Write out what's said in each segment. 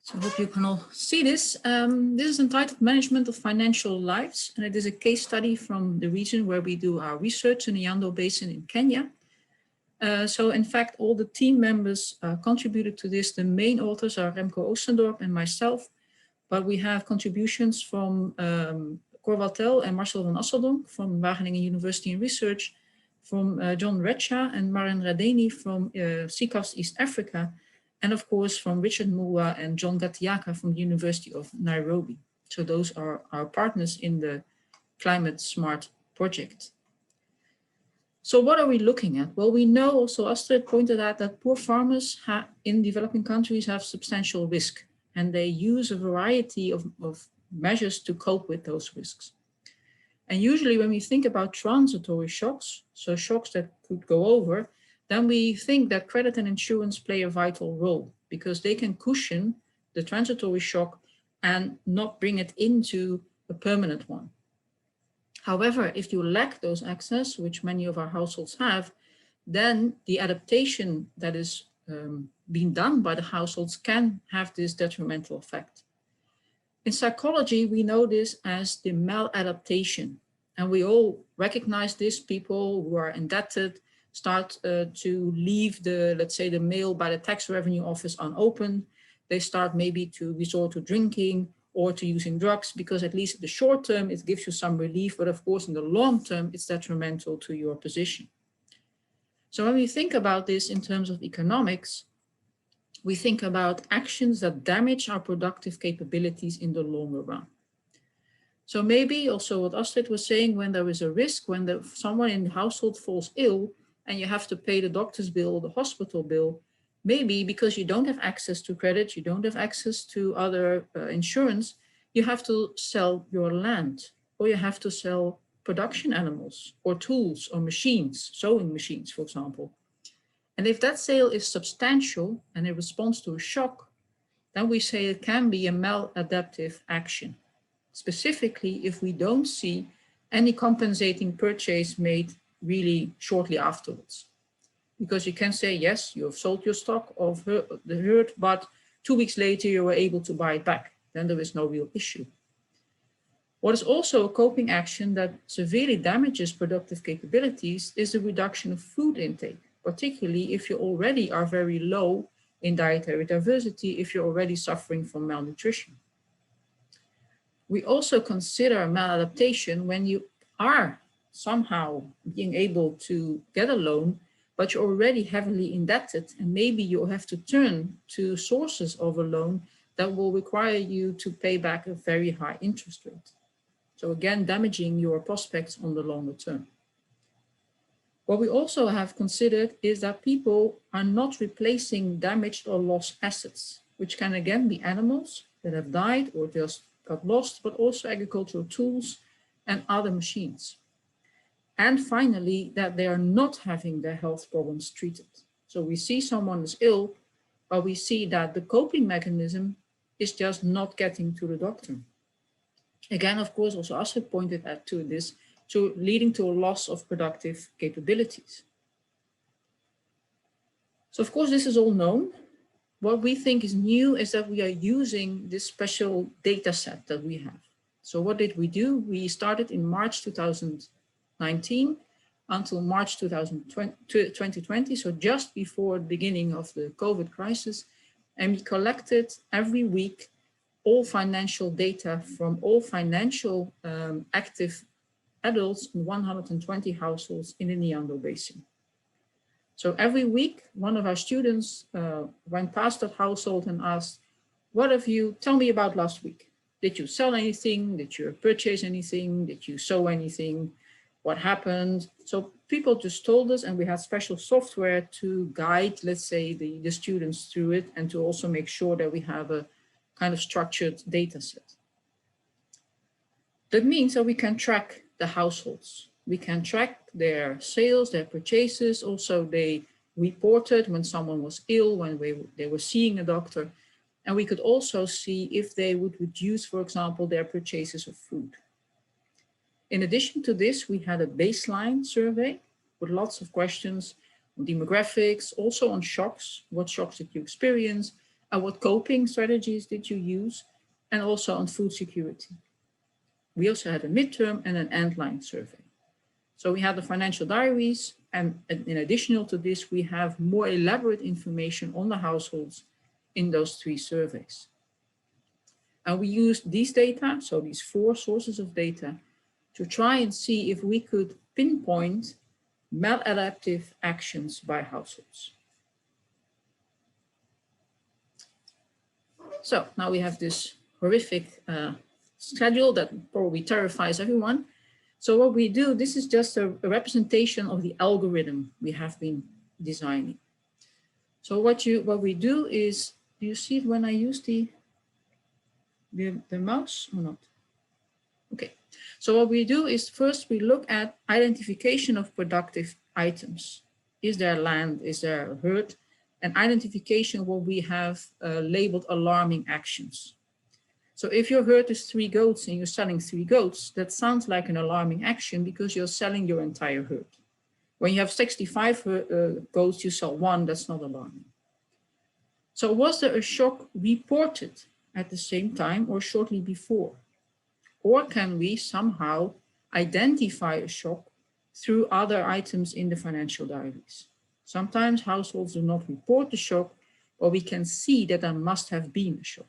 So I hope you can all see this. This is entitled Management of Financial Lives, and it is a case study from the region where we do our research in the Nyando basin in Kenya. So in fact, all the team members contributed to this. The main authors are Remco Oostendorp and myself, but we have contributions from Cor Wattel and Marcel van Asseldonk from Wageningen University in Research, from John Recha and Maren Radeni from CCAFS East Africa, and of course from Richard Mulwa and John Gatiaka from the University of Nairobi. So those are our partners in the Climate Smart project. So what are we looking at? Well, we know also, Astrid pointed out, that poor farmers in developing countries have substantial risk, and they use a variety of measures to cope with those risks. And usually when we think about transitory shocks, so shocks that could go over, then we think that credit and insurance play a vital role because they can cushion the transitory shock and not bring it into a permanent one. However, if you lack those access, which many of our households have, then the adaptation that is being done by the households can have this detrimental effect. In psychology, we know this as the maladaptation, and we all recognize this. People who are indebted start to leave the, let's say, the mail by the tax revenue office unopened. They start maybe to resort to drinking or to using drugs, because at least in the short term, it gives you some relief, but of course, in the long term, it's detrimental to your position. So when we think about this in terms of economics, we think about actions that damage our productive capabilities in the longer run. So maybe also what Astrid was saying, when there is a risk, when someone in the household falls ill and you have to pay the doctor's bill or the hospital bill, maybe because you don't have access to credit, you don't have access to other insurance, you have to sell your land, or you have to sell production animals or tools or machines, sewing machines, for example. And if that sale is substantial and it responds to a shock, then we say it can be a maladaptive action, specifically if we don't see any compensating purchase made really shortly afterwards. Because you can say, yes, you have sold your stock of the herd, but 2 weeks later you were able to buy it back. Then there is no real issue. What is also a coping action that severely damages productive capabilities is the reduction of food intake, particularly if you already are very low in dietary diversity, if you're already suffering from malnutrition. We also consider maladaptation when you are somehow being able to get a loan, but you're already heavily indebted, and maybe you'll have to turn to sources of a loan that will require you to pay back a very high interest rate. So again, damaging your prospects on the longer term. What we also have considered is that people are not replacing damaged or lost assets, which can again be animals that have died or just got lost, but also agricultural tools and other machines. And finally, that they are not having their health problems treated. So we see someone is ill, but we see that the coping mechanism is just not getting to the doctor. Again, of course, also Astrid pointed out to this, leading to a loss of productive capabilities. So of course, this is all known. What we think is new is that we are using this special data set that we have. So what did we do? We started in March 2019 until March 2020, so just before the beginning of the COVID crisis, and we collected every week all financial data from all financial active adults in 120 households in the Nyando basin. So every week, one of our students went past that household and asked, what have you, tell me about last week. Did you sell anything? Did you purchase anything? Did you sew anything? What happened? So people just told us, and we had special software to guide, let's say, the students through it, and to also make sure that we have a kind of structured data set. That means that we can track the households. We can track their sales, their purchases. Also, they reported when someone was ill, when they were seeing a doctor. And we could also see if they would reduce, for example, their purchases of food. In addition to this, we had a baseline survey with lots of questions on demographics, also on shocks. What shocks did you experience? and what coping strategies did you use, and also on food security. We also had a midterm and an end-line survey. So we had the financial diaries, and in addition to this, we have more elaborate information on the households in those 3 surveys. And we used these data, so these 4 sources of data, to try and see if we could pinpoint maladaptive actions by households. So now we have this horrific schedule that probably terrifies everyone. So what we do, this is just a representation of the algorithm we have been designing. So what we do is, do you see it when I use the mouse or not? Okay, so what we do is first we look at identification of productive items. Is there land? Is there a herd? And identification of what we have labeled alarming actions. So if your herd is 3 goats and you're selling 3 goats, that sounds like an alarming action because you're selling your entire herd. When you have 65 goats, you sell 1, that's not alarming. So was there a shock reported at the same time or shortly before? Or can we somehow identify a shock through other items in the financial diaries? Sometimes households do not report the shock, but we can see that there must have been a shock.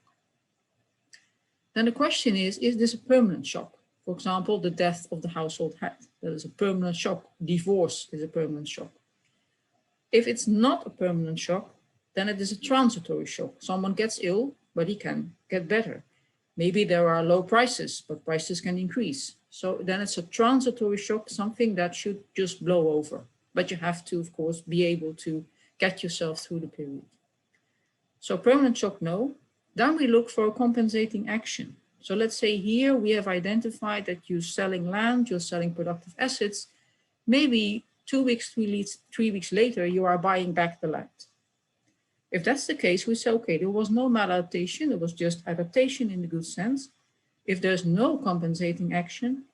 Then the question is this a permanent shock? For example, the death of the household head, that is a permanent shock. Divorce is a permanent shock. If it's not a permanent shock, then it is a transitory shock. Someone gets ill, but he can get better. Maybe there are low prices, but prices can increase. So then it's a transitory shock, something that should just blow over. But you have to, of course, be able to get yourself through the period. So permanent shock, no. Then we look for a compensating action. So let's say here we have identified that you're selling land, you're selling productive assets. Maybe 2 weeks, 3 weeks later, you are buying back the land. If that's the case, we say, okay, there was no maladaptation, it was just adaptation in the good sense. If there's no compensating action,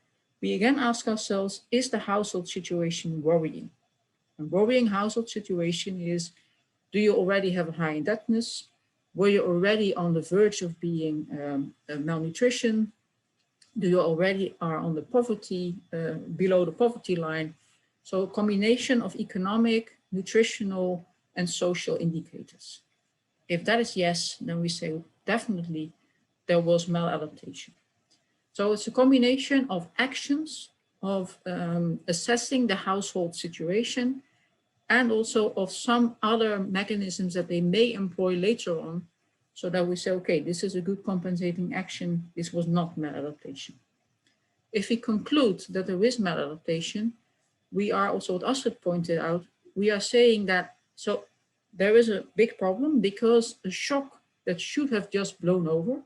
we again ask ourselves, is the household situation worrying? A worrying household situation is, do you already have a high indebtedness? Were you already on the verge of being malnutrition? Do you already are on the poverty, below the poverty line? So a combination of economic, nutritional, and social indicators. If that is yes, then we say definitely there was maladaptation. So it's a combination of actions, of assessing the household situation, and also of some other mechanisms that they may employ later on, so that we say, okay, this is a good compensating action, this was not maladaptation. If we conclude that there is maladaptation, we are also, what Astrid pointed out, we are saying that, so there is a big problem because a shock that should have just blown over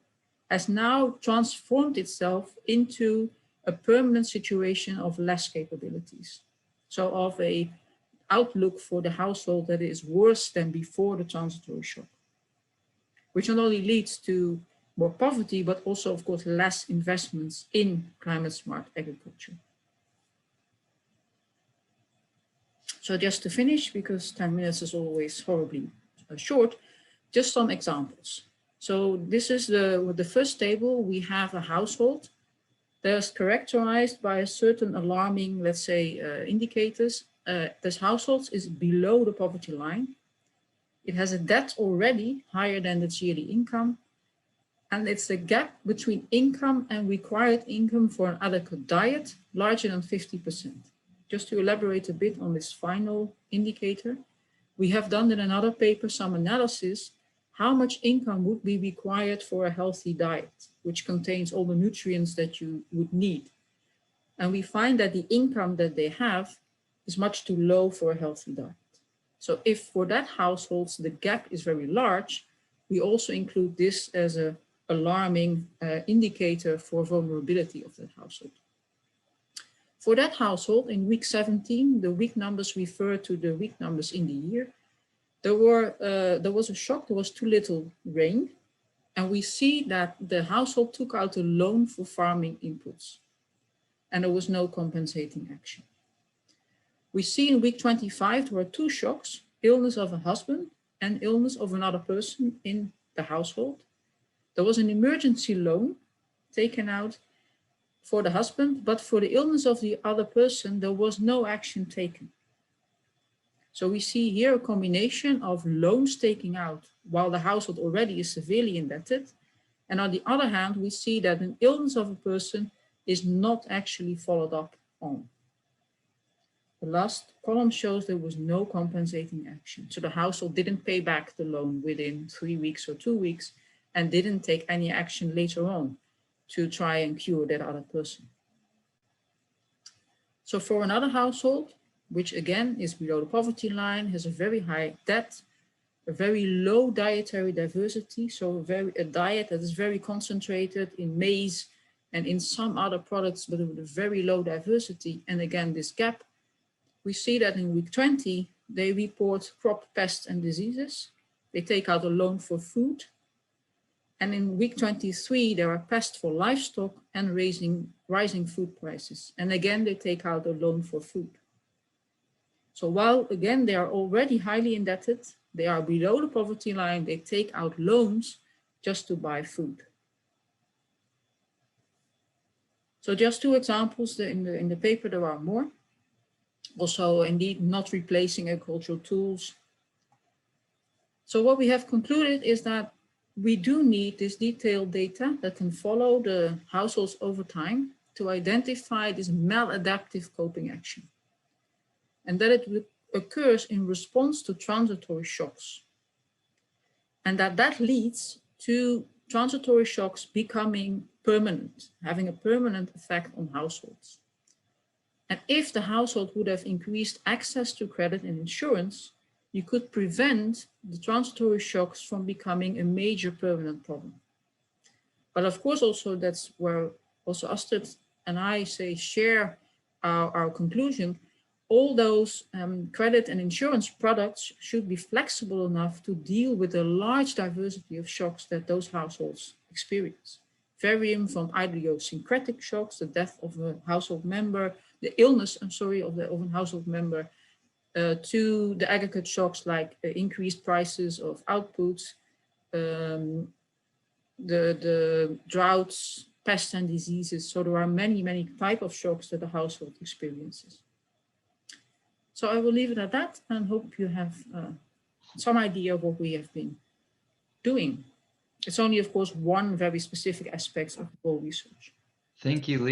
has now transformed itself into a permanent situation of less capabilities. So of a outlook for the household that is worse than before the transitory shock, which not only leads to more poverty, but also, of course, less investments in climate smart agriculture. So just to finish, because 10 minutes is always horribly short, just some examples. So this is the first table. We have a household that is characterized by a certain alarming, let's say, indicators. This household is below the poverty line. It has a debt already higher than its yearly income. And it's the gap between income and required income for an adequate diet larger than 50%. Just to elaborate a bit on this final indicator, we have done in another paper some analysis how much income would be required for a healthy diet, which contains all the nutrients that you would need. And we find that the income that they have is much too low for a healthy diet. So if for that household the gap is very large, we also include this as an alarming indicator for vulnerability of that household. For that household in week 17, the week numbers refer to the week numbers in the year. There was a shock, there was too little rain. And we see that the household took out a loan for farming inputs. And there was no compensating action. We see in week 25, there were 2 shocks, illness of a husband and illness of another person in the household. There was an emergency loan taken out for the husband, but for the illness of the other person, there was no action taken. So we see here a combination of loans taken out while the household already is severely indebted. And on the other hand, we see that an illness of a person is not actually followed up on. The last column shows there was no compensating action. So the household didn't pay back the loan within 3 weeks or 2 weeks and didn't take any action later on to try and cure that other person. So for another household, which again is below the poverty line, has a very high debt, a very low dietary diversity, so a diet that is very concentrated in maize and in some other products, but with a very low diversity. And again, this gap, we see that in week 20, they report crop pests and diseases. They take out a loan for food. And in week 23, there are pests for livestock and rising food prices. And again, they take out a loan for food. So while, again, they are already highly indebted, they are below the poverty line, they take out loans just to buy food. So just 2 examples. In the paper, there are more. Also, indeed, not replacing agricultural tools. So what we have concluded is that we do need this detailed data that can follow the households over time to identify this maladaptive coping action, and that it occurs in response to transitory shocks, and that leads to transitory shocks becoming permanent, having a permanent effect on households. And if the household would have increased access to credit and insurance, you could prevent the transitory shocks from becoming a major permanent problem. But of course, also that's where also Astrid and I share our conclusion. All those credit and insurance products should be flexible enough to deal with the large diversity of shocks that those households experience. Varying from idiosyncratic shocks, the death of a household member, the illness, of a household member, to the aggregate shocks like increased prices of outputs, the droughts, pests and diseases. So there are many, many types of shocks that the household experiences. So I will leave it at that and hope you have some idea of what we have been doing. It's only, of course, one very specific aspect of the whole research. Thank you, Lee.